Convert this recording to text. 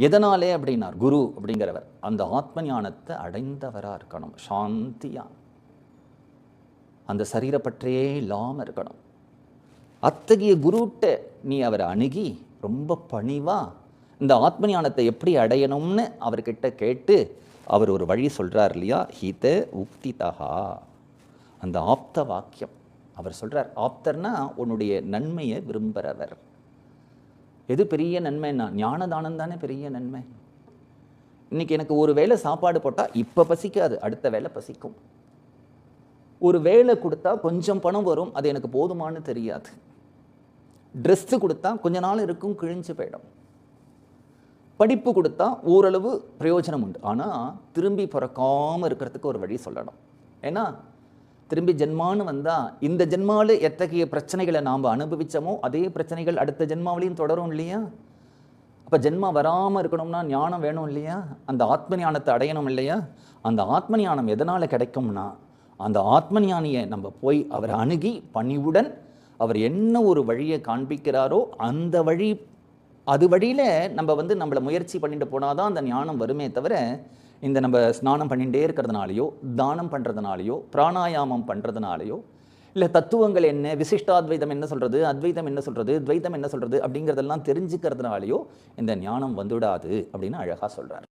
எதனாலே அப்படின்னார், குரு அப்படிங்கிறவர் அந்த ஆத்ம ஞானத்தை அடைந்தவராக இருக்கணும், சாந்தியாக, அந்த சரீரப்பற்றையே இல்லாமல் இருக்கணும். அத்தகைய குருட்ட நீ அவரை அணுகி ரொம்ப பணிவாக இந்த ஆத்ம ஞானத்தை எப்படி அடையணும்னு அவர்கிட்ட கேட்டு அவர் ஒரு வழி சொல்கிறார் இல்லையா, ஹித உக்திதா, அந்த ஆப்த வாக்கியம் அவர் சொல்கிறார். ஆப்தர்னா உன்னுடைய நன்மையை விரும்புகிறவர். எது பெரிய நன்மைன்னா ஞானதானம் தானே பெரிய நன்மை. இன்றைக்கி எனக்கு ஒரு வேளை சாப்பாடு போட்டால் இப்போ பசிக்காது, அடுத்த வேளை பசிக்கும். ஒரு வேலை கொடுத்தா கொஞ்சம் பணம் வரும், அது எனக்கு போதுமானு தெரியாது. ட்ரெஸ்ஸு கொடுத்தா கொஞ்ச நாள் இருக்கும், கிழிஞ்சு போயிடும். படிப்பு கொடுத்தா ஓரளவு பிரயோஜனம் உண்டு. ஆனால் திரும்பி பிறக்காமல் இருக்கிறதுக்கு ஒரு வழி சொல்லணும். ஏன்னா திரும்பி ஜென்மான்னு வந்தால் இந்த ஜென்மாவில் எத்தகைய பிரச்சனைகளை நாம் அனுபவித்தோமோ அதே பிரச்சனைகள் அடுத்த ஜென்மாவிலையும் தொடரும் இல்லையா. அப்போ ஜென்மா வராமல் இருக்கணும்னா ஞானம் வேணும் இல்லையா, அந்த ஆத்ம ஞானத்தை அடையணும் இல்லையா. அந்த ஆத்ம ஞானம் எதனால் கிடைக்கும்னா, அந்த ஆத்ம ஞானியை நம்ம போய் அவரை அணுகி பணிவுடன் அவர் என்ன ஒரு வழியை காண்பிக்கிறாரோ அந்த வழி, அது வழியில் நம்ம நம்மளை முயற்சி பண்ணிட்டு போனால் தான் அந்த ஞானம் வருமே தவிர, இந்த நம்ம ஸ்நானம் பண்ணிகிட்டே இருக்கிறதுனாலையோ, தானம் பண்ணுறதுனாலையோ, பிராணாயாமம் பண்ணுறதுனாலையோ, இல்லை தத்துவங்கள் என்ன, விசிஷ்டாத்வைதம் என்ன சொல்கிறது, அத்வைதம் என்ன சொல்கிறது, துவைதம் என்ன சொல்கிறது அப்படிங்கிறதெல்லாம் தெரிஞ்சுக்கிறதுனாலையோ இந்த ஞானம் வந்துவிடாது அப்படின்னு அழகாக சொல்கிறார்.